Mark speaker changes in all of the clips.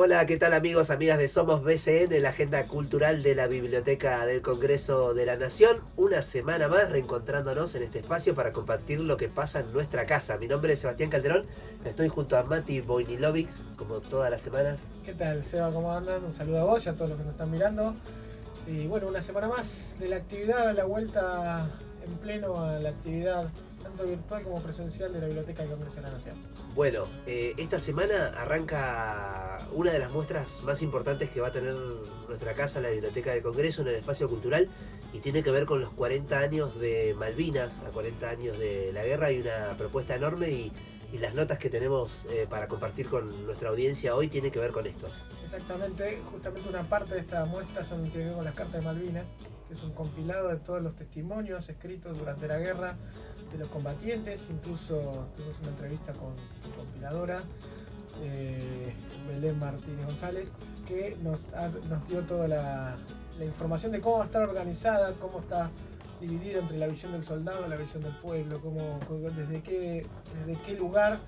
Speaker 1: Hola, ¿qué tal amigos, amigas de Somos BCN, la agenda cultural de la Biblioteca del Congreso de la Nación? Una semana más reencontrándonos en este espacio para compartir lo que pasa en nuestra casa. Mi nombre es Sebastián Calderón, estoy junto a Mati Boinilovic, como todas las semanas.
Speaker 2: ¿Qué tal, Seba? ¿Cómo andan? Un saludo a vos y a todos los que nos están mirando. Y bueno, una semana más de la actividad, la vuelta en pleno a la actividad, tanto virtual como presencial, de la Biblioteca del Congreso de la Nación.
Speaker 1: Bueno, esta semana arranca una de las muestras más importantes que va a tener nuestra casa, la Biblioteca del Congreso, en el espacio cultural, y tiene que ver con los 40 años de Malvinas, a 40 años de la guerra. Hay una propuesta enorme y las notas que tenemos para compartir con nuestra audiencia hoy tienen que ver con esto.
Speaker 2: Exactamente, justamente una parte de esta muestra son que veo con las cartas de Malvinas, que es un compilado de todos los testimonios escritos durante la guerra de los combatientes. Incluso tuvimos una entrevista con su compiladora, Belén Martínez González, que nos dio toda la información de cómo va a estar organizada, cómo está dividida entre la visión del soldado, la visión del pueblo, desde qué lugar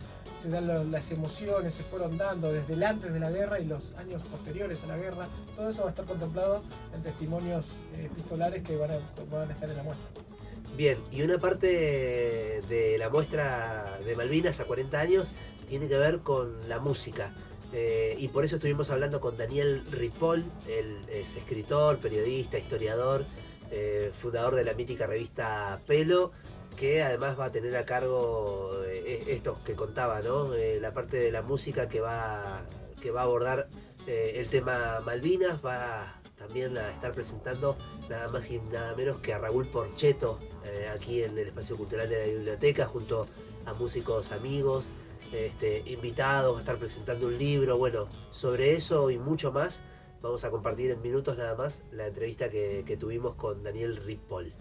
Speaker 2: se dan las emociones, se fueron dando desde el antes de la guerra y los años posteriores a la guerra. Todo eso va a estar contemplado en testimonios epistolares que van a estar en la muestra.
Speaker 1: Bien, y una parte de la muestra de Malvinas a 40 años tiene que ver con la música. Y por eso estuvimos hablando con Daniel Ripoll. Él es escritor, periodista, historiador, fundador de la mítica revista Pelo, que además va a tener a cargo estos que contaba, ¿no? La parte de la música que va a abordar el tema Malvinas. Va también a estar presentando nada más y nada menos que a Raúl Porchetto, aquí en el espacio cultural de la biblioteca, junto a músicos amigos, invitados, a estar presentando un libro. Bueno, sobre eso y mucho más vamos a compartir en minutos nada más la entrevista que tuvimos con Daniel Ripoll.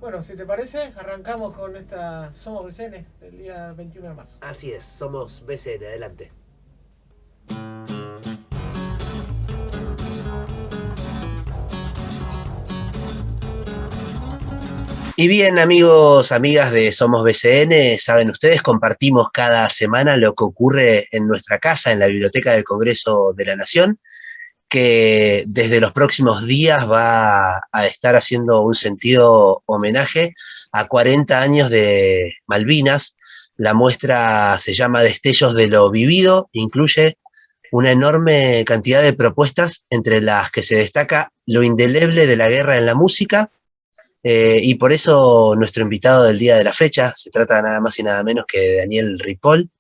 Speaker 2: Bueno, si te parece, arrancamos con esta Somos BCN del día 21 de marzo.
Speaker 1: Así es, Somos BCN, adelante. Y bien, amigos, amigas de Somos BCN, saben ustedes, compartimos cada semana lo que ocurre en nuestra casa, en la Biblioteca del Congreso de la Nación, que desde los próximos días va a estar haciendo un sentido homenaje a 40 años de Malvinas. La muestra se llama Destellos de lo Vivido, incluye una enorme cantidad de propuestas, entre las que se destaca lo indeleble de la guerra en la música. Y por eso nuestro invitado del día de la fecha se trata nada más y nada menos que de Daniel Ripoll,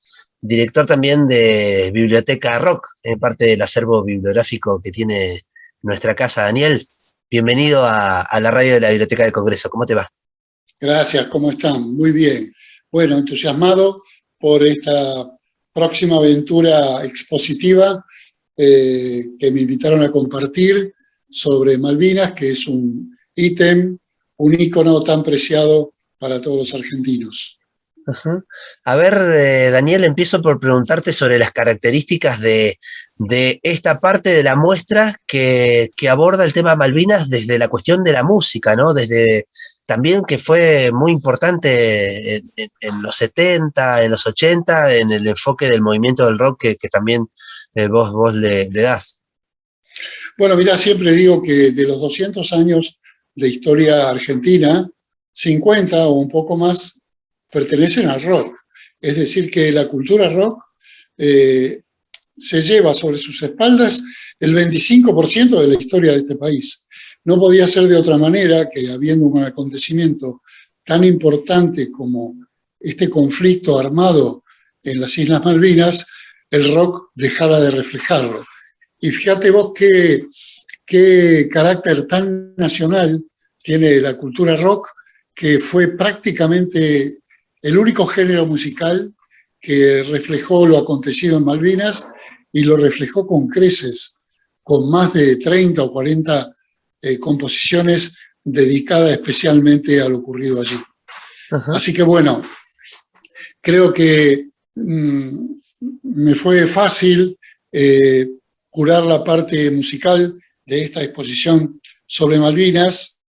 Speaker 1: director también de Biblioteca Rock, parte del acervo bibliográfico que tiene nuestra casa. Daniel, bienvenido a la radio de la Biblioteca del Congreso. ¿Cómo te va?
Speaker 3: Gracias, ¿cómo están? Muy bien. Bueno, entusiasmado por esta próxima aventura expositiva que me invitaron a compartir sobre Malvinas, que es un ítem, un ícono tan preciado para todos los argentinos.
Speaker 1: Uh-huh. A ver, Daniel, empiezo por preguntarte sobre las características de esta parte de la muestra que aborda el tema Malvinas desde la cuestión de la música, ¿no? Desde también que fue muy importante en los 70, en los 80, en el enfoque del movimiento del rock que también vos le das.
Speaker 3: Bueno, mira, siempre digo que de los 200 años de historia argentina, 50 o un poco más pertenecen al rock. Es decir, que la cultura rock se lleva sobre sus espaldas el 25% de la historia de este país. No podía ser de otra manera que, habiendo un acontecimiento tan importante como este conflicto armado en las Islas Malvinas, el rock dejara de reflejarlo. Y fíjate vos qué carácter tan nacional tiene la cultura rock, que fue prácticamente el único género musical que reflejó lo acontecido en Malvinas, y lo reflejó con creces, con más de 30 o 40 composiciones dedicadas especialmente a lo ocurrido allí. Uh-huh. Así que bueno, creo que me fue fácil curar la parte musical de esta exposición sobre Malvinas,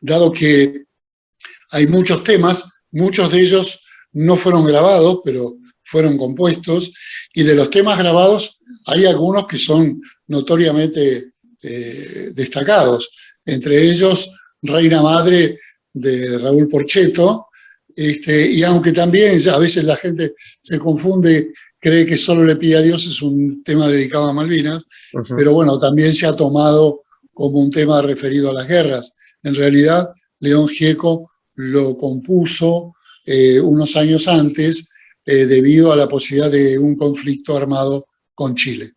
Speaker 3: dado que hay muchos temas, muchos de ellos no fueron grabados, pero fueron compuestos, y de los temas grabados hay algunos que son notoriamente destacados, entre ellos Reina Madre de Raúl Porchetto, y aunque también a veces la gente se confunde, cree que Solo le pide a Dios es un tema dedicado a Malvinas, pero bueno, también se ha tomado como un tema referido a las guerras. En realidad, León Gieco lo compuso unos años antes debido a la posibilidad de un conflicto armado con Chile.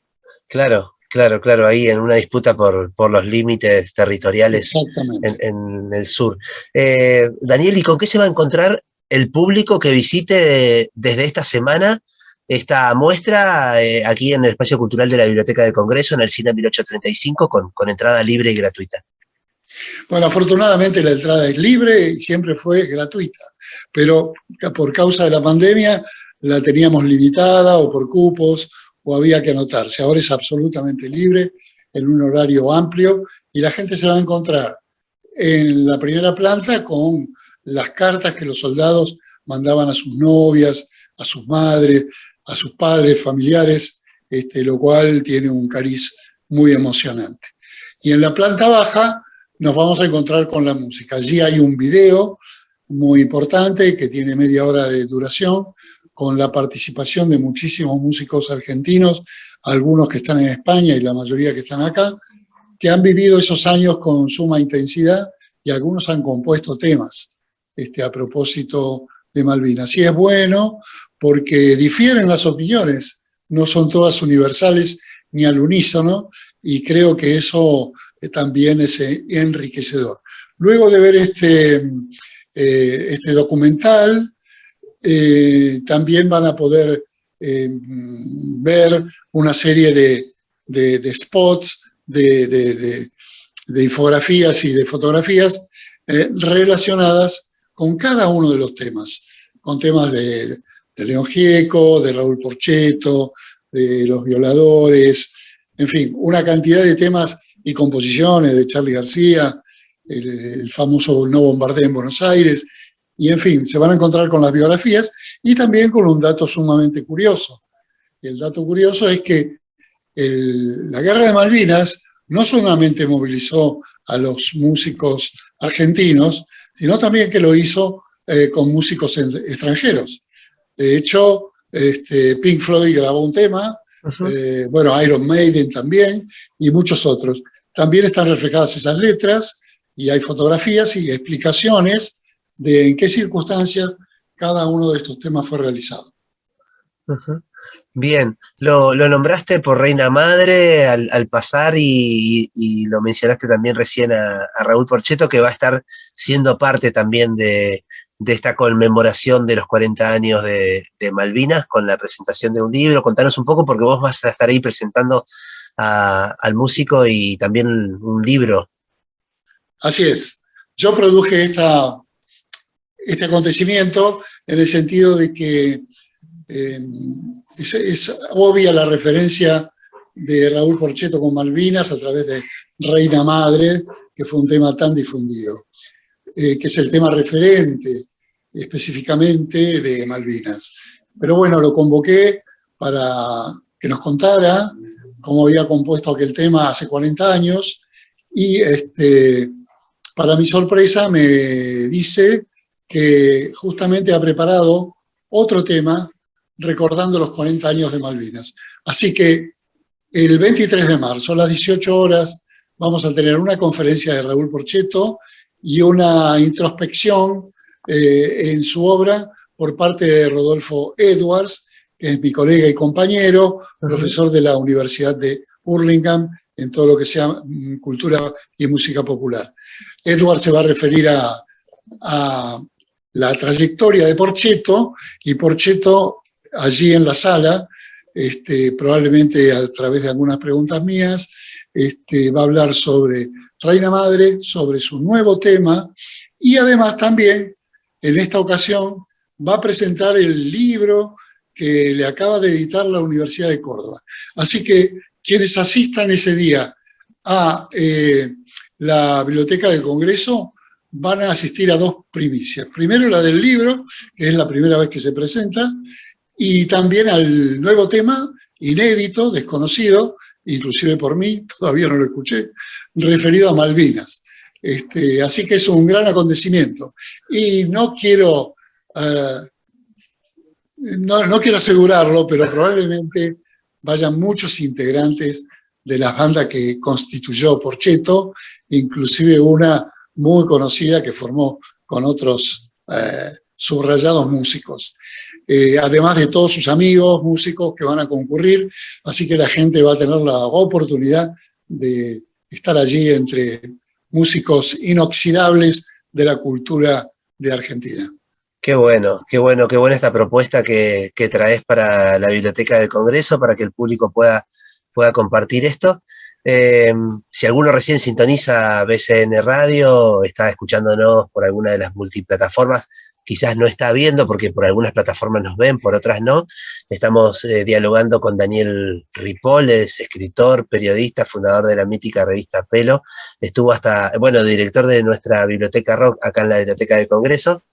Speaker 1: Claro, ahí en una disputa por los límites territoriales
Speaker 3: Exactamente.
Speaker 1: en el sur. Daniel, ¿y con qué se va a encontrar el público que visite desde esta semana esta muestra aquí en el Espacio Cultural de la Biblioteca del Congreso, en el Cine 1835, con entrada libre y gratuita?
Speaker 3: Bueno, afortunadamente la entrada es libre y siempre fue gratuita, pero por causa de la pandemia la teníamos limitada o por cupos o había que anotarse. Ahora es absolutamente libre, en un horario amplio, y la gente se va a encontrar en la primera planta con las cartas que los soldados mandaban a sus novias, a sus madres, a sus padres, familiares, lo cual tiene un cariz muy emocionante. Y en la planta baja nos vamos a encontrar con la música. Allí hay un video muy importante que tiene media hora de duración, con la participación de muchísimos músicos argentinos, algunos que están en España y la mayoría que están acá, que han vivido esos años con suma intensidad y algunos han compuesto temas a propósito de Malvinas. Y es bueno porque difieren las opiniones, no son todas universales ni al unísono, y creo que eso también es enriquecedor. Luego de ver este documental, también van a poder ver una serie de spots, de infografías y de fotografías relacionadas con cada uno de los temas, con temas de León Gieco, de Raúl Porchetto, de Los Violadores, en fin, una cantidad de temas y composiciones de Charly García, el famoso No Bombardé en Buenos Aires, y en fin, se van a encontrar con las biografías y también con un dato sumamente curioso. El dato curioso es que la Guerra de Malvinas no solamente movilizó a los músicos argentinos, sino también que lo hizo con músicos extranjeros. De hecho, Pink Floyd grabó un tema, bueno, Iron Maiden también, y muchos otros. También están reflejadas esas letras y hay fotografías y explicaciones de en qué circunstancias cada uno de estos temas fue realizado.
Speaker 1: Bien, lo nombraste por Reina Madre al pasar y lo mencionaste también recién a Raúl Porchetto, que va a estar siendo parte también de esta conmemoración de los 40 años de Malvinas con la presentación de un libro. Contanos un poco, porque vos vas a estar ahí presentando al músico y también un libro.
Speaker 3: Así es. Yo produje este acontecimiento en el sentido de que es obvia la referencia de Raúl Porchetto con Malvinas a través de Reina Madre, que fue un tema tan difundido, que es el tema referente específicamente de Malvinas. Pero bueno, lo convoqué para que nos contara cómo había compuesto aquel tema hace 40 años y para mi sorpresa me dice que justamente ha preparado otro tema recordando los 40 años de Malvinas. Así que el 23 de marzo a las 18 horas vamos a tener una conferencia de Raúl Porchetto y una introspección en su obra por parte de Rodolfo Edwards, que es mi colega y compañero, profesor de la Universidad de Hurlingham en todo lo que sea cultura y música popular. Edwards se va a referir a la trayectoria de Porchetto, y Porchetto allí en la sala, probablemente a través de algunas preguntas mías, va a hablar sobre Reina Madre, sobre su nuevo tema, y además también en esta ocasión va a presentar el libro que le acaba de editar la Universidad de Córdoba. Así que quienes asistan ese día a la Biblioteca del Congreso van a asistir a dos primicias. Primero la del libro, que es la primera vez que se presenta, y también al nuevo tema, inédito, desconocido, inclusive por mí, todavía no lo escuché, referido a Malvinas. Así que es un gran acontecimiento. Y no quiero asegurarlo, pero probablemente vayan muchos integrantes de las bandas que constituyó Porchetto, inclusive una muy conocida que formó con otros subrayados músicos. Además de todos sus amigos músicos que van a concurrir, así que la gente va a tener la oportunidad de estar allí entre músicos inoxidables de la cultura de Argentina.
Speaker 1: Qué bueno, qué bueno, qué buena esta propuesta que traes para la Biblioteca del Congreso, para que el público pueda compartir esto. Si alguno recién sintoniza BCN Radio, está escuchándonos por alguna de las multiplataformas, quizás no está viendo porque por algunas plataformas nos ven, por otras no. Estamos dialogando con Daniel Ripoll, es escritor, periodista, fundador de la mítica revista Pelo. Estuvo director de nuestra Biblioteca Rock acá en la Biblioteca del Congreso.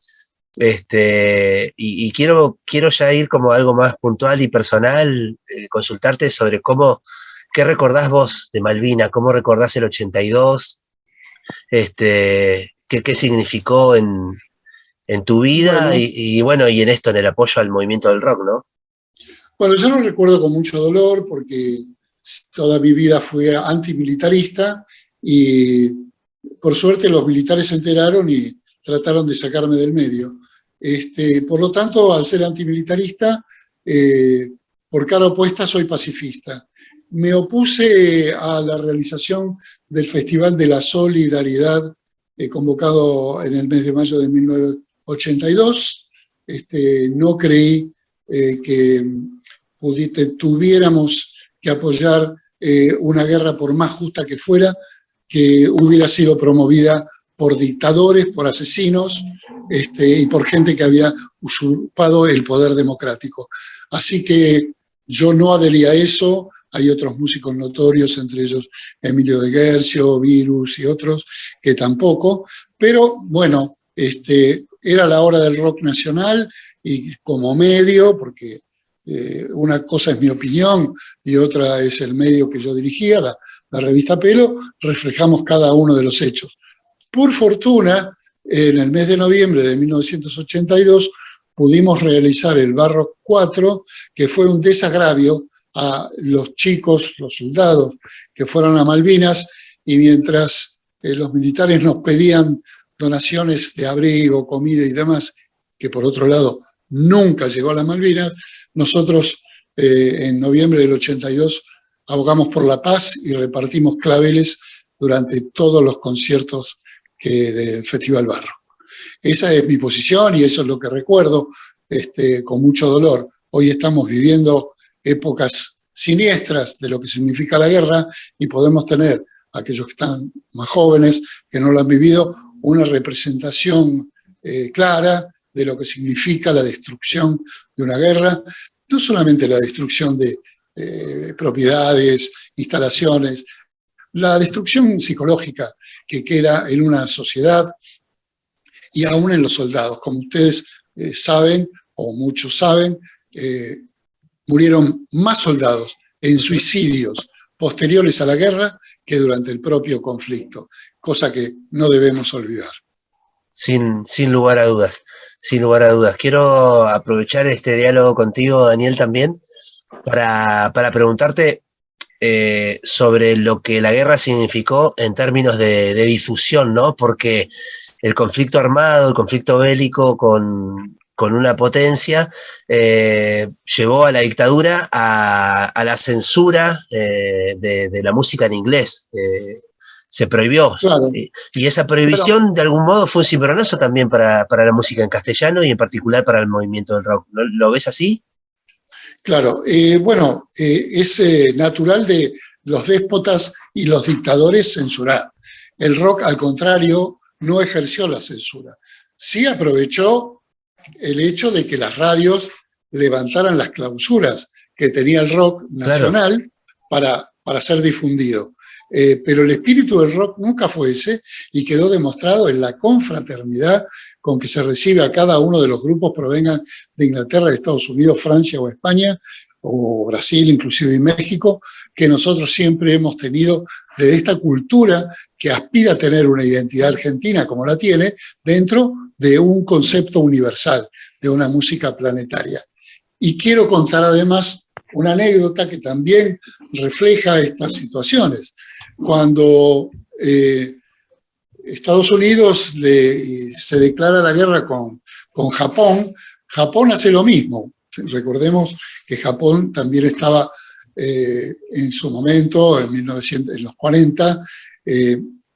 Speaker 1: Y quiero ya ir como algo más puntual y personal, consultarte sobre qué recordás vos de Malvinas, cómo recordás el 82, qué significó en tu vida. Bueno, y en esto, en el apoyo al movimiento del rock, ¿no?
Speaker 3: Bueno, yo lo recuerdo con mucho dolor porque toda mi vida fue antimilitarista y por suerte los militares se enteraron y trataron de sacarme del medio. Por lo tanto, al ser antimilitarista, por cara opuesta soy pacifista. Me opuse a la realización del Festival de la Solidaridad convocado en el mes de mayo de 1982. No creí que tuviéramos que apoyar una guerra, por más justa que fuera, que hubiera sido promovida por dictadores, por asesinos y por gente que había usurpado el poder democrático. Así que yo no adherí a eso. Hay otros músicos notorios, entre ellos Emilio de Guercio, Virus y otros, que tampoco. Pero bueno, era la hora del rock nacional y como medio, porque una cosa es mi opinión y otra es el medio que yo dirigía, la revista Pelo, reflejamos cada uno de los hechos. Por fortuna, en el mes de noviembre de 1982 pudimos realizar el Barrock 4, que fue un desagravio a los chicos, los soldados que fueron a Malvinas, y mientras los militares nos pedían donaciones de abrigo, comida y demás, que por otro lado nunca llegó a las Malvinas, nosotros en noviembre del 82 abogamos por la paz y repartimos claveles durante todos los conciertos del Festival Barrock. Esa es mi posición y eso es lo que recuerdo con mucho dolor. Hoy estamos viviendo épocas siniestras de lo que significa la guerra y podemos tener, aquellos que están más jóvenes, que no lo han vivido, una representación clara de lo que significa la destrucción de una guerra, no solamente la destrucción de propiedades, instalaciones, la destrucción psicológica que queda en una sociedad y aún en los soldados. Como ustedes saben, o muchos saben, murieron más soldados en suicidios posteriores a la guerra que durante el propio conflicto, cosa que no debemos olvidar.
Speaker 1: Sin lugar a dudas, sin lugar a dudas. Quiero aprovechar este diálogo contigo, Daniel, también, para preguntarte sobre lo que la guerra significó en términos de difusión, ¿no? Porque el conflicto armado, el conflicto bélico con una potencia, llevó a la dictadura a la censura de la música en inglés. Se prohibió. Claro. Y esa prohibición, de algún modo, fue un cimbronazo también para la música en castellano y en particular para el movimiento del rock. ¿Lo ves así?
Speaker 3: Claro, es natural de los déspotas y los dictadores censurar. El rock, al contrario, no ejerció la censura. Sí aprovechó el hecho de que las radios levantaran las clausuras que tenía el rock nacional, claro, para ser difundido. Pero el espíritu del rock nunca fue ese y quedó demostrado en la confraternidad con que se recibe a cada uno de los grupos, provengan de Inglaterra, de Estados Unidos, Francia o España, o Brasil, inclusive y México, que nosotros siempre hemos tenido de esta cultura que aspira a tener una identidad argentina como la tiene, dentro de un concepto universal, de una música planetaria. Y quiero contar además una anécdota que también refleja estas situaciones. Cuando Estados Unidos se declara la guerra con Japón, Japón hace lo mismo. Recordemos que Japón también estaba en su momento, en los 40,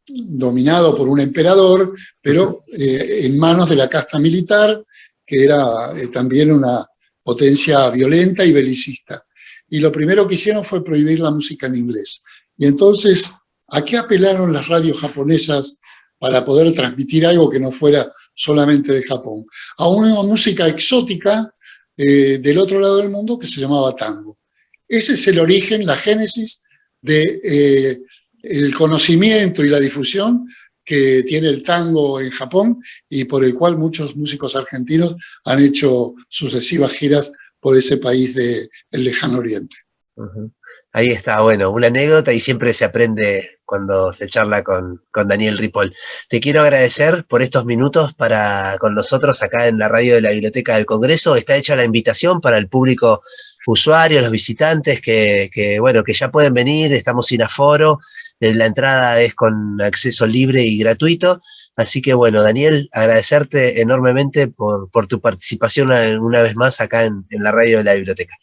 Speaker 3: dominado por un emperador, pero en manos de la casta militar, que era también una potencia violenta y belicista. Y lo primero que hicieron fue prohibir la música en inglés. Y entonces, ¿a qué apelaron las radios japonesas para poder transmitir algo que no fuera solamente de Japón? A una música exótica del otro lado del mundo que se llamaba tango. Ese es el origen, la génesis de el conocimiento y la difusión que tiene el tango en Japón y por el cual muchos músicos argentinos han hecho sucesivas giras por ese país del lejano oriente.
Speaker 1: Uh-huh. Ahí está, bueno, una anécdota y siempre se aprende cuando se charla con Daniel Ripoll. Te quiero agradecer por estos minutos con nosotros acá en la radio de la Biblioteca del Congreso. Está hecha la invitación para el público usuario, los visitantes que ya pueden venir, estamos sin aforo, la entrada es con acceso libre y gratuito. Así que bueno, Daniel, agradecerte enormemente por tu participación una vez más acá en la radio de la biblioteca.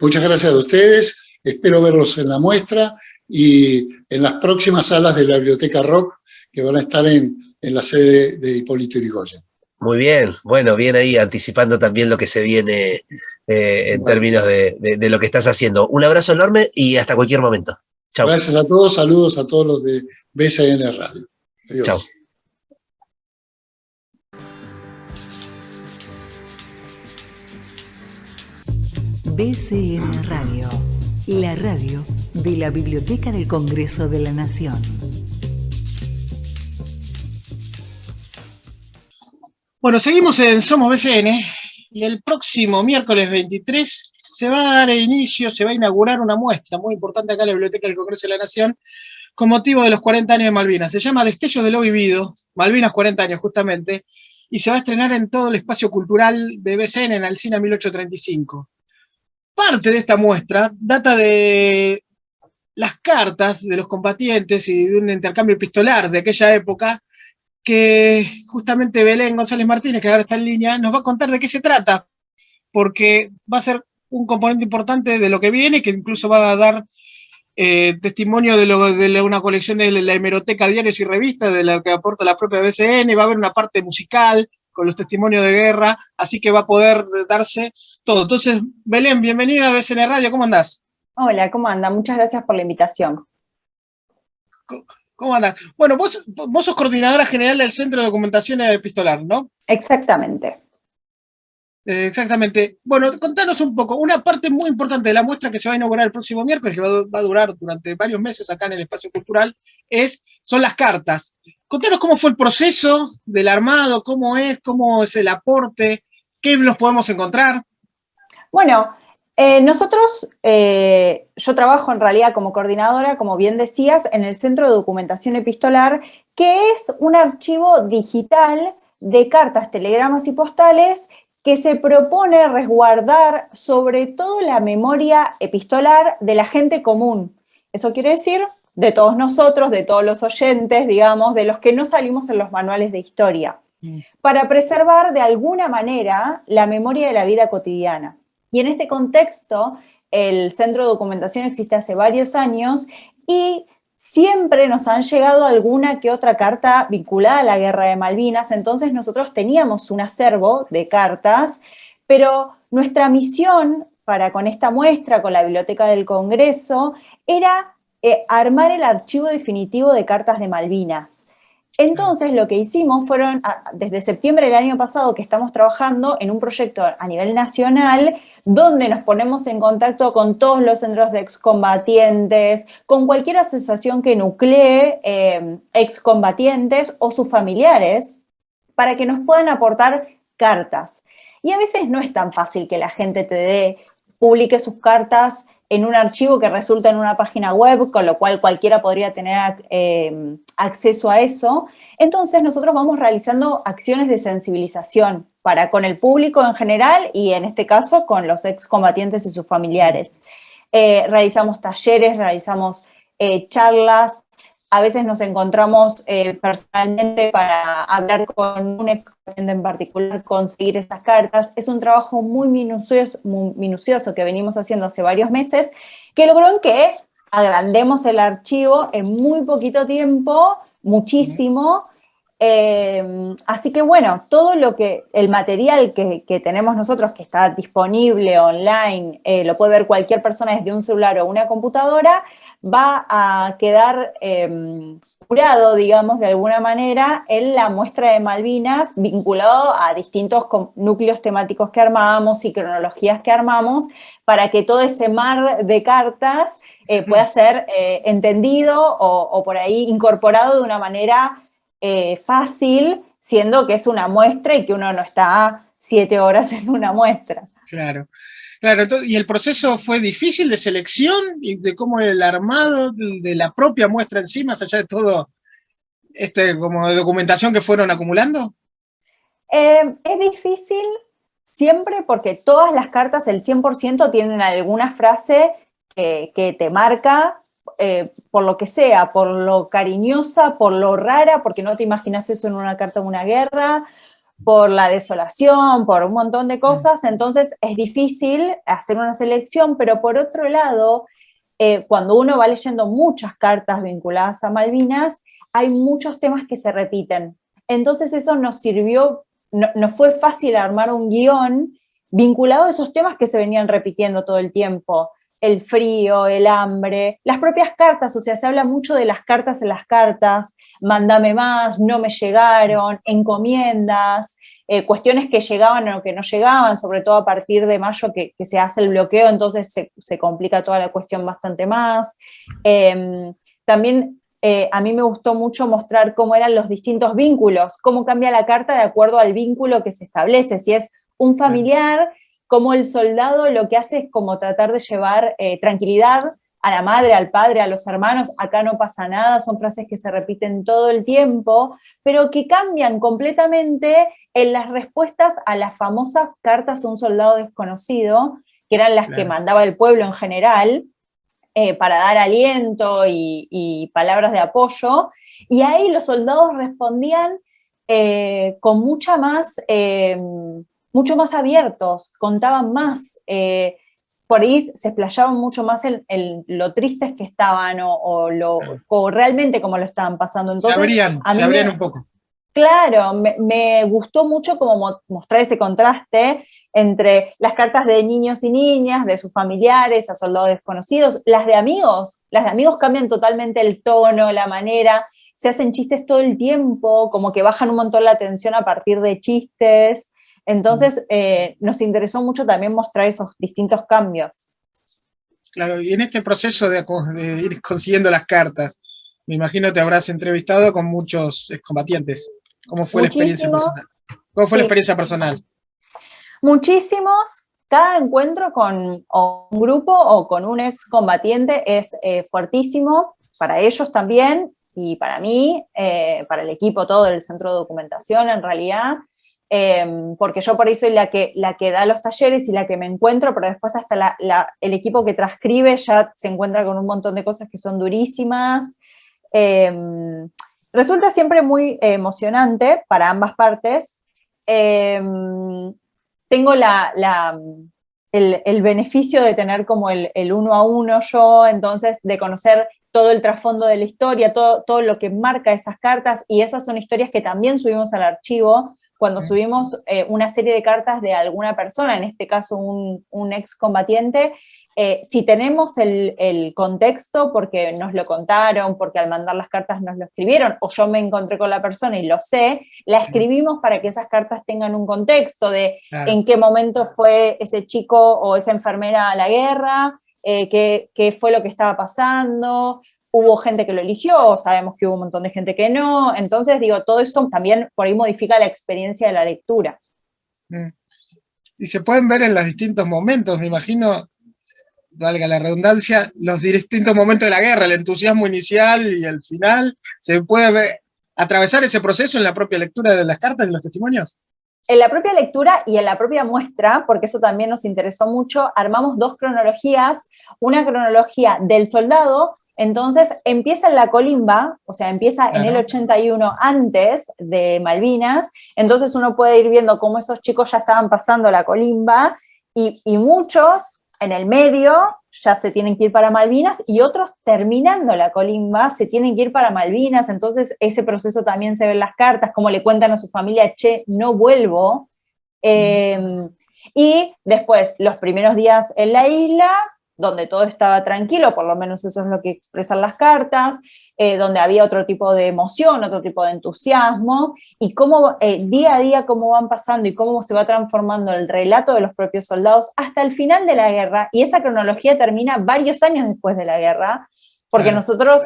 Speaker 3: Muchas gracias a ustedes. Espero verlos en la muestra y en las próximas salas de la Biblioteca Rock que van a estar en la sede de Hipólito Yrigoyen.
Speaker 1: Muy bien, bueno, bien ahí, anticipando también lo que se viene en términos de lo que estás haciendo. Un abrazo enorme y hasta cualquier momento. Chau.
Speaker 3: Gracias a todos, saludos a todos los de BCN Radio. Adiós.
Speaker 1: Chau.
Speaker 4: BCN Radio, la radio de la Biblioteca del Congreso de la Nación.
Speaker 2: Bueno, seguimos en Somos BCN y el próximo miércoles 23 se va a dar inicio, se va a inaugurar una muestra muy importante acá en la Biblioteca del Congreso de la Nación con motivo de los 40 años de Malvinas. Se llama Destellos de lo Vivido, Malvinas 40 años justamente, y se va a estrenar en todo el espacio cultural de BCN en Alsina 1835. Parte de esta muestra data de las cartas de los combatientes y de un intercambio epistolar de aquella época que justamente Belén González Martínez, que ahora está en línea, nos va a contar de qué se trata, porque va a ser un componente importante de lo que viene, que incluso va a dar testimonio de una colección de la hemeroteca Diarios y Revistas, de la que aporta la propia BCN, va a haber una parte musical con los testimonios de guerra, así que va a poder darse todo. Entonces, Belén, bienvenida a BCN Radio, ¿cómo andás?
Speaker 5: Hola, ¿cómo anda? Muchas gracias por la invitación.
Speaker 2: ¿Cómo andás? Bueno, vos sos coordinadora general del Centro de Documentación Epistolar, ¿no?
Speaker 5: Exactamente.
Speaker 2: Exactamente. Bueno, contanos un poco. Una parte muy importante de la muestra que se va a inaugurar el próximo miércoles, que va a durar durante varios meses acá en el espacio cultural, son las cartas. Contanos cómo fue el proceso del armado, cómo es el aporte, qué nos podemos encontrar.
Speaker 5: Bueno, nosotros, yo trabajo en realidad como coordinadora, como bien decías, en el Centro de Documentación Epistolar, que es un archivo digital de cartas, telegramas y postales que se propone resguardar sobre todo la memoria epistolar de la gente común. Eso quiere decir de todos nosotros, de todos los oyentes, digamos, de los que no salimos en los manuales de historia, para preservar de alguna manera la memoria de la vida cotidiana. Y en este contexto, el Centro de Documentación existe hace varios años y siempre nos han llegado alguna que otra carta vinculada a la Guerra de Malvinas, entonces nosotros teníamos un acervo de cartas, pero nuestra misión con esta muestra, con la Biblioteca del Congreso, era armar el archivo definitivo de cartas de Malvinas. Entonces lo que hicimos fueron, desde septiembre del año pasado que estamos trabajando en un proyecto a nivel nacional donde nos ponemos en contacto con todos los centros de excombatientes, con cualquier asociación que nuclee excombatientes o sus familiares para que nos puedan aportar cartas. Y a veces no es tan fácil que la gente te dé publique sus cartas en un archivo que resulta en una página web, con lo cual cualquiera podría tener acceso a eso. Entonces nosotros vamos realizando acciones de sensibilización con el público en general y en este caso con los excombatientes y sus familiares. Realizamos talleres, realizamos charlas, a veces nos encontramos personalmente para hablar con un excombatiente en particular, conseguir esas cartas. Es un trabajo muy minucioso que venimos haciendo hace varios meses, que logró en que agrandemos el archivo en muy poquito tiempo, muchísimo. Así que bueno, todo el material que tenemos nosotros, que está disponible online, lo puede ver cualquier persona desde un celular o una computadora, va a quedar curado, digamos, de alguna manera, en la muestra de Malvinas, vinculado a distintos núcleos temáticos que armamos y cronologías que armamos, para que todo ese mar de cartas pueda ser entendido o por ahí incorporado de una manera fácil, siendo que es una muestra y que uno no está 7 horas en una muestra.
Speaker 6: Claro. Claro, ¿y el proceso fue difícil de selección y de cómo el armado de la propia muestra en sí, más allá de todo como de documentación que fueron acumulando?
Speaker 5: Es difícil siempre porque todas las cartas, el 100%, tienen alguna frase que te marca, por lo que sea, por lo cariñosa, por lo rara, porque no te imaginas eso en una carta de una guerra, por la desolación, por un montón de cosas. Entonces es difícil hacer una selección, pero por otro lado, cuando uno va leyendo muchas cartas vinculadas a Malvinas, hay muchos temas que se repiten. Entonces eso nos sirvió, no fue fácil armar un guión vinculado a esos temas que se venían repitiendo todo el tiempo. El frío, el hambre, las propias cartas, o sea, se habla mucho de las cartas en las cartas, mándame más, no me llegaron, encomiendas, cuestiones que llegaban o que no llegaban, sobre todo a partir de mayo que se hace el bloqueo, entonces se complica toda la cuestión bastante más. También a mí me gustó mucho mostrar cómo eran los distintos vínculos, cómo cambia la carta de acuerdo al vínculo que se establece, si es un familiar, como el soldado lo que hace es como tratar de llevar tranquilidad a la madre, al padre, a los hermanos, acá no pasa nada, son frases que se repiten todo el tiempo, pero que cambian completamente en las respuestas a las famosas cartas a un soldado desconocido, que eran las que mandaba el pueblo en general, para dar aliento y palabras de apoyo, y ahí los soldados respondían con mucho más abiertos, contaban más, por ahí se explayaban mucho más en lo tristes que estaban o realmente cómo lo estaban pasando. Entonces,
Speaker 6: se abrían un poco.
Speaker 5: Claro, me gustó mucho como mostrar ese contraste entre las cartas de niños y niñas, de sus familiares, a soldados desconocidos, las de amigos cambian totalmente el tono, la manera, se hacen chistes todo el tiempo, como que bajan un montón la tensión a partir de chistes. Entonces, nos interesó mucho también mostrar esos distintos cambios.
Speaker 6: Claro, y en este proceso de ir consiguiendo las cartas, me imagino te habrás entrevistado con muchos excombatientes. ¿Cómo fue la experiencia personal? ¿Cómo fue la experiencia personal?
Speaker 5: Muchísimos. Cada encuentro con un grupo o con un excombatiente es fuertísimo, para ellos también, y para mí, para el equipo todo del centro de documentación en realidad, porque yo por ahí soy la que da los talleres y la que me encuentro, pero después hasta el equipo que transcribe ya se encuentra con un montón de cosas que son durísimas. Resulta siempre muy emocionante para ambas partes. Tengo el beneficio de tener como el 1 a 1 yo, entonces de conocer todo el trasfondo de la historia, todo lo que marca esas cartas, y esas son historias que también subimos al archivo, cuando subimos una serie de cartas de alguna persona, en este caso un excombatiente, si tenemos el contexto, porque nos lo contaron, porque al mandar las cartas nos lo escribieron, o yo me encontré con la persona y lo sé, la escribimos para que esas cartas tengan un contexto de en qué momento fue ese chico o esa enfermera a la guerra, qué fue lo que estaba pasando. Hubo gente que lo eligió, sabemos que hubo un montón de gente que no, entonces digo, todo eso también por ahí modifica la experiencia de la lectura.
Speaker 6: Y se pueden ver en los distintos momentos, me imagino, valga la redundancia, los distintos momentos de la guerra, el entusiasmo inicial y el final. ¿Se puede ver, atravesar ese proceso en la propia lectura de las cartas y los testimonios?
Speaker 5: En la propia lectura y en la propia muestra, porque eso también nos interesó mucho, armamos dos cronologías, una cronología del soldado, entonces empieza en la colimba, o sea, empieza en el 81 antes de Malvinas, entonces uno puede ir viendo cómo esos chicos ya estaban pasando la colimba y muchos en el medio ya se tienen que ir para Malvinas y otros terminando la colimba se tienen que ir para Malvinas, entonces ese proceso también se ve en las cartas, como le cuentan a su familia, che, no vuelvo. Y después, los primeros días en la isla, donde todo estaba tranquilo, por lo menos eso es lo que expresan las cartas, donde había otro tipo de emoción, otro tipo de entusiasmo, y cómo día a día cómo van pasando y cómo se va transformando el relato de los propios soldados hasta el final de la guerra, y esa cronología termina varios años después de la guerra, porque nosotros,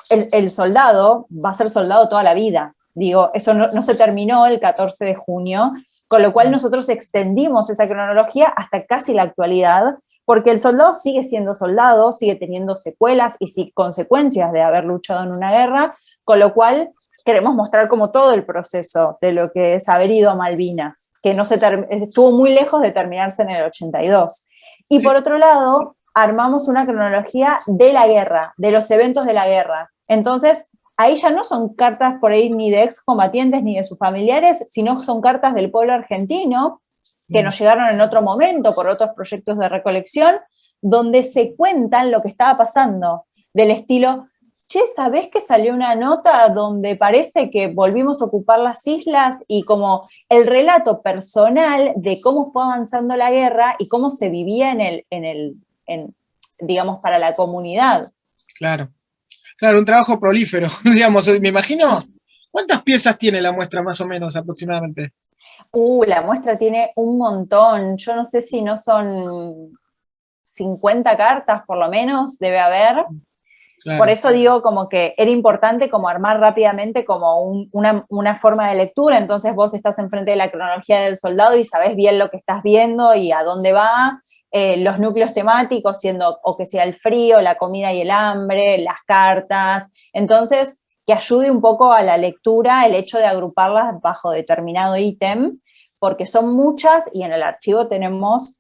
Speaker 5: el soldado va a ser soldado toda la vida, digo, eso no se terminó el 14 de junio, con lo cual nosotros extendimos esa cronología hasta casi la actualidad, porque el soldado sigue siendo soldado, sigue teniendo secuelas y consecuencias de haber luchado en una guerra, con lo cual queremos mostrar como todo el proceso de lo que es haber ido a Malvinas, que no estuvo muy lejos de terminarse en el 82. Y por otro lado, armamos una cronología de la guerra, de los eventos de la guerra. Entonces, ahí ya no son cartas por ahí ni de excombatientes ni de sus familiares, sino son cartas del pueblo argentino, que nos llegaron en otro momento por otros proyectos de recolección, donde se cuentan lo que estaba pasando, del estilo, che, ¿sabés que salió una nota donde parece que volvimos a ocupar las islas? Y como el relato personal de cómo fue avanzando la guerra y cómo se vivía digamos, para la comunidad.
Speaker 6: Claro, un trabajo prolífero, digamos, me imagino, ¿cuántas piezas tiene la muestra más o menos aproximadamente?
Speaker 5: La muestra tiene un montón, yo no sé si no son 50 cartas por lo menos, debe haber. Claro. Por eso digo como que era importante como armar rápidamente como una forma de lectura, entonces vos estás enfrente de la cronología del soldado y sabés bien lo que estás viendo y a dónde va, los núcleos temáticos siendo o que sea el frío, la comida y el hambre, las cartas, entonces que ayude un poco a la lectura el hecho de agruparlas bajo determinado ítem, porque son muchas y en el archivo tenemos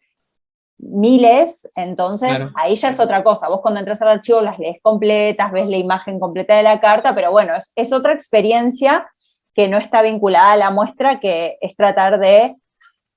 Speaker 5: miles, entonces ahí ya es otra cosa. Vos cuando entras al archivo las lees completas, ves la imagen completa de la carta, pero bueno, es otra experiencia que no está vinculada a la muestra, que es tratar de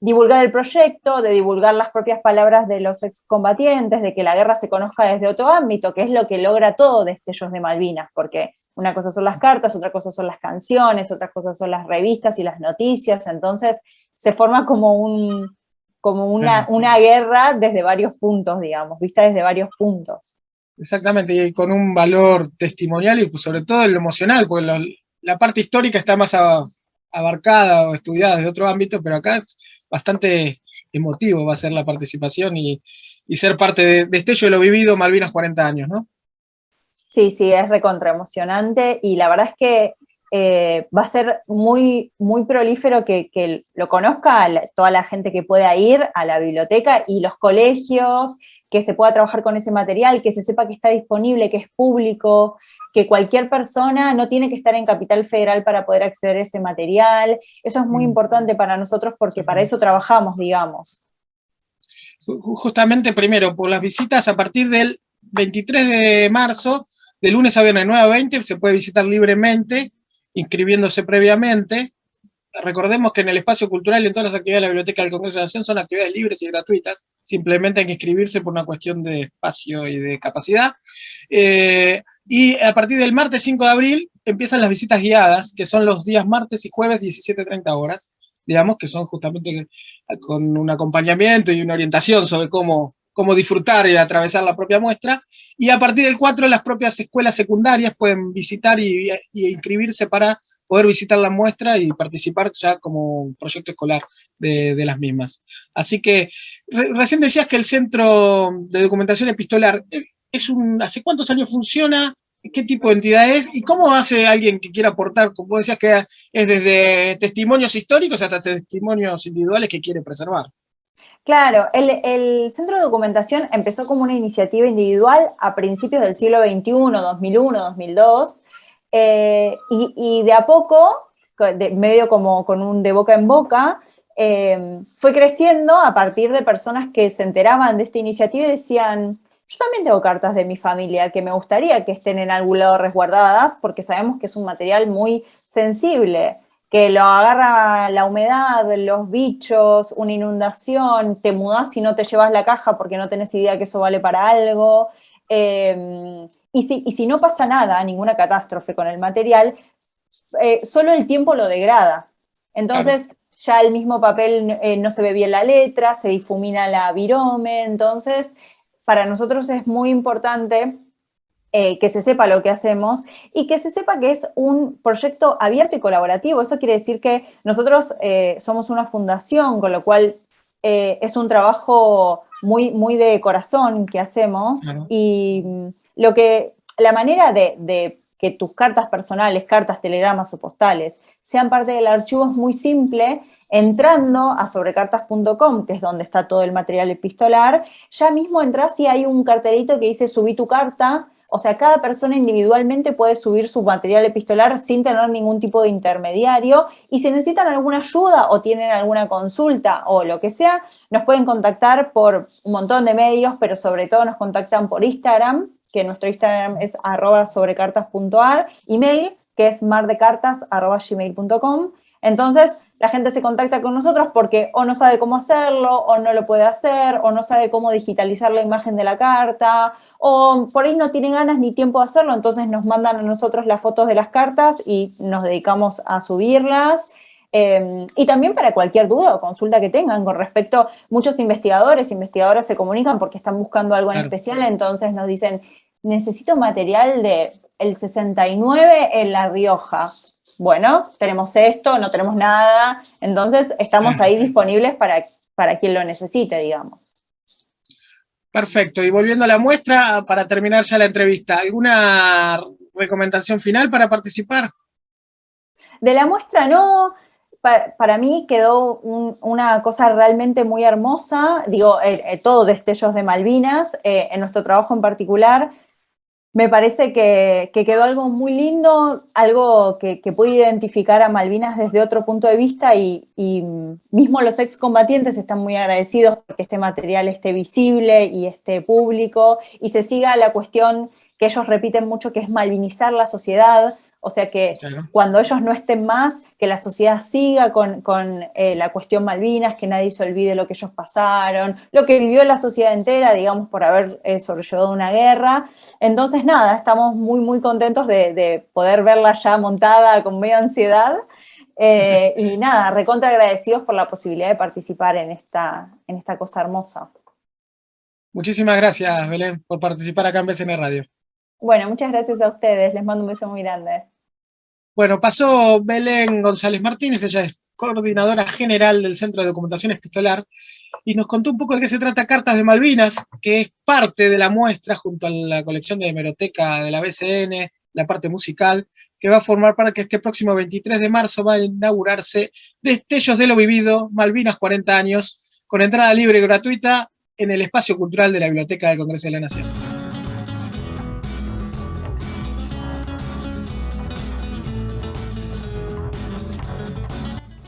Speaker 5: divulgar el proyecto, de divulgar las propias palabras de los excombatientes, de que la guerra se conozca desde otro ámbito, que es lo que logra todo Destellos de Malvinas, porque una cosa son las cartas, otra cosa son las canciones, otras cosas son las revistas y las noticias, entonces se forma como una guerra desde varios puntos, digamos, vista desde varios puntos.
Speaker 6: Exactamente, y con un valor testimonial y pues, sobre todo el emocional, porque la parte histórica está más abarcada o estudiada desde otro ámbito, pero acá es bastante emotivo va a ser la participación y ser parte de Destello de lo vivido Malvinas 40 años, ¿no?
Speaker 5: Sí, es recontra emocionante y la verdad es que va a ser muy, muy prolífero que lo conozca toda la gente que pueda ir a la biblioteca y los colegios, que se pueda trabajar con ese material, que se sepa que está disponible, que es público, que cualquier persona no tiene que estar en Capital Federal para poder acceder a ese material. Eso es muy importante para nosotros porque para eso trabajamos, digamos.
Speaker 6: Justamente primero, por las visitas a partir del 23 de marzo, de lunes a viernes 9 a 20, se puede visitar libremente, inscribiéndose previamente. Recordemos que en el espacio cultural y en todas las actividades de la Biblioteca del Congreso de la Nación son actividades libres y gratuitas, simplemente hay que inscribirse por una cuestión de espacio y de capacidad. Y a partir del martes 5 de abril empiezan las visitas guiadas, que son los días martes y jueves 17:30 horas, digamos, que son justamente con un acompañamiento y una orientación sobre cómo disfrutar y atravesar la propia muestra, y a partir del 4 las propias escuelas secundarias pueden visitar y inscribirse para poder visitar la muestra y participar ya como proyecto escolar de las mismas. Así que, recién decías que el Centro de Documentación Epistolar, ¿hace cuántos años funciona? ¿Qué tipo de entidad es? ¿Y cómo hace alguien que quiera aportar? Como decías que es desde testimonios históricos hasta testimonios individuales que quiere preservar.
Speaker 5: Claro, el Centro de Documentación empezó como una iniciativa individual a principios del siglo XXI, 2001, 2002, y de a poco, medio como con un de boca en boca, fue creciendo a partir de personas que se enteraban de esta iniciativa y decían, yo también tengo cartas de mi familia que me gustaría que estén en algún lado resguardadas, porque sabemos que es un material muy sensible, que lo agarra la humedad, los bichos, una inundación, te mudás y no te llevas la caja porque no tenés idea que eso vale para algo. Y si no pasa nada, ninguna catástrofe con el material, solo el tiempo lo degrada. Entonces, claro, ya el mismo papel no se ve bien la letra, se difumina la virome. Entonces, para nosotros es muy importante que se sepa lo que hacemos y que se sepa que es un proyecto abierto y colaborativo. Eso quiere decir que nosotros somos una fundación, con lo cual es un trabajo muy, muy de corazón que hacemos. Claro. Y la manera de que tus cartas personales, cartas, telegramas o postales sean parte del archivo es muy simple. Entrando a sobrecartas.com, que es donde está todo el material epistolar, ya mismo entras y hay un cartelito que dice subí tu carta. O sea, cada persona individualmente puede subir su material epistolar sin tener ningún tipo de intermediario, y si necesitan alguna ayuda o tienen alguna consulta o lo que sea, nos pueden contactar por un montón de medios, pero sobre todo nos contactan por Instagram, que nuestro Instagram es @sobrecartas.ar, email, que es mardecartas@gmail.com. Entonces, la gente se contacta con nosotros porque o no sabe cómo hacerlo, o no lo puede hacer, o no sabe cómo digitalizar la imagen de la carta, o por ahí no tiene ganas ni tiempo de hacerlo, entonces nos mandan a nosotros las fotos de las cartas y nos dedicamos a subirlas. Y también para cualquier duda o consulta que tengan con respecto, muchos investigadoras se comunican porque están buscando algo en especial, entonces nos dicen, necesito material de el 69 en La Rioja. Bueno, tenemos esto, no tenemos nada, entonces estamos ahí disponibles para quien lo necesite, digamos.
Speaker 6: Perfecto, y volviendo a la muestra, para terminar ya la entrevista, ¿alguna recomendación final para participar?
Speaker 5: De la muestra no, para mí quedó una cosa realmente muy hermosa, digo, todo Destellos de Malvinas, en nuestro trabajo en particular. Me parece que quedó algo muy lindo, algo que puede identificar a Malvinas desde otro punto de vista y mismo los excombatientes están muy agradecidos porque este material esté visible y esté público y se siga la cuestión que ellos repiten mucho, que es malvinizar la sociedad. O sea que cuando ellos no estén más, que la sociedad siga con la cuestión Malvinas, que nadie se olvide lo que ellos pasaron, lo que vivió la sociedad entera, digamos, por haber sobrellevado una guerra. Entonces, nada, estamos muy, muy contentos de poder verla ya montada con media ansiedad. Y nada, recontra agradecidos por la posibilidad de participar en esta cosa hermosa.
Speaker 6: Muchísimas gracias, Belén, por participar acá en BCN Radio.
Speaker 5: Bueno, muchas gracias a ustedes, les mando un beso muy grande.
Speaker 6: Bueno, pasó Belén González Martínez, ella es coordinadora general del Centro de Documentación Epistolar, y nos contó un poco de qué se trata Cartas de Malvinas, que es parte de la muestra junto a la colección de hemeroteca de la BCN, la parte musical, que va a formar parte que este próximo 23 de marzo va a inaugurarse Destellos de lo Vivido, Malvinas 40 años, con entrada libre y gratuita en el espacio cultural de la Biblioteca del Congreso de la Nación.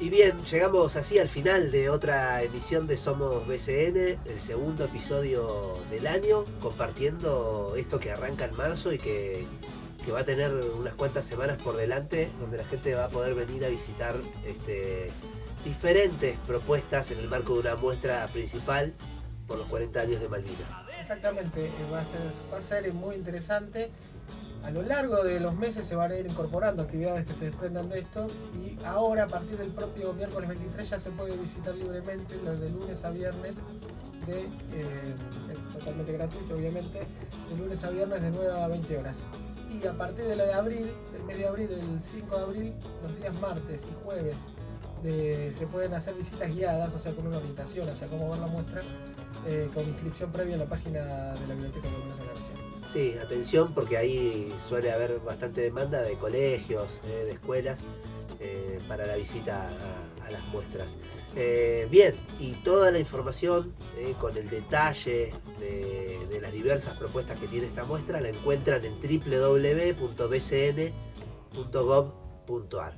Speaker 1: Y bien, llegamos así al final de otra emisión de Somos BCN, el segundo episodio del año, compartiendo esto que arranca en marzo y que va a tener unas cuantas semanas por delante, donde la gente va a poder venir a visitar diferentes propuestas en el marco de una muestra principal por los 40 años de Malvinas.
Speaker 2: Exactamente, va a ser muy interesante. A lo largo de los meses se van a ir incorporando actividades que se desprendan de esto, y ahora a partir del propio miércoles 23 ya se puede visitar libremente, de lunes a viernes, totalmente gratuito obviamente, de lunes a viernes de 9 a 20 horas. Y a partir de del mes de abril, del 5 de abril, los días martes y jueves, se pueden hacer visitas guiadas, o sea, con una orientación hacia cómo ver la muestra, con inscripción previa en la página de la Biblioteca del Congreso de la Nación.
Speaker 1: Sí, atención, porque ahí suele haber bastante demanda de colegios, de escuelas, para la visita a las muestras. Bien, y toda la información con el detalle de las diversas propuestas que tiene esta muestra la encuentran en www.bcn.gov.ar.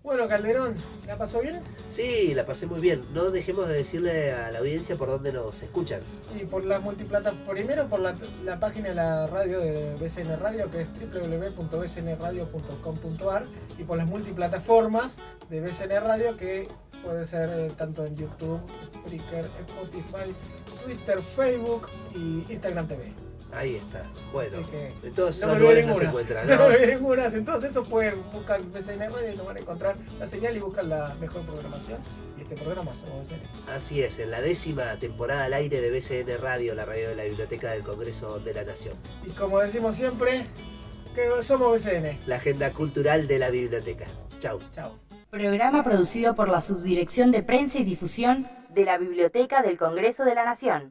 Speaker 2: Bueno, Calderón, ¿la pasó bien?
Speaker 1: Sí, la pasé muy bien. No dejemos de decirle a la audiencia por dónde nos escuchan.
Speaker 2: Y por las multiplataformas, primero por la página de la radio de BCN Radio, que es www.bcnradio.com.ar, y por las multiplataformas de BCN Radio, que puede ser tanto en YouTube, Spreaker, Spotify, Twitter, Facebook y Instagram TV.
Speaker 1: Ahí está. Bueno,
Speaker 2: Así que
Speaker 1: en todos
Speaker 2: no
Speaker 1: esos
Speaker 2: me olvidé
Speaker 1: lugares nos
Speaker 2: ninguna.
Speaker 1: encuentran,
Speaker 2: No
Speaker 1: ¿no?
Speaker 2: me olvidé ninguna. Entonces eso pueden buscar BCN Radio y nos van a encontrar la señal y buscan la mejor programación. Y este programa somos BCN.
Speaker 1: Así es, en la 10ª temporada al aire de BCN Radio, la radio de la Biblioteca del Congreso de la Nación.
Speaker 2: Y como decimos siempre, que somos BCN.
Speaker 1: La agenda cultural de la biblioteca. Chau.
Speaker 2: Chao.
Speaker 7: Programa producido por la Subdirección de Prensa y Difusión de la Biblioteca del Congreso de la Nación.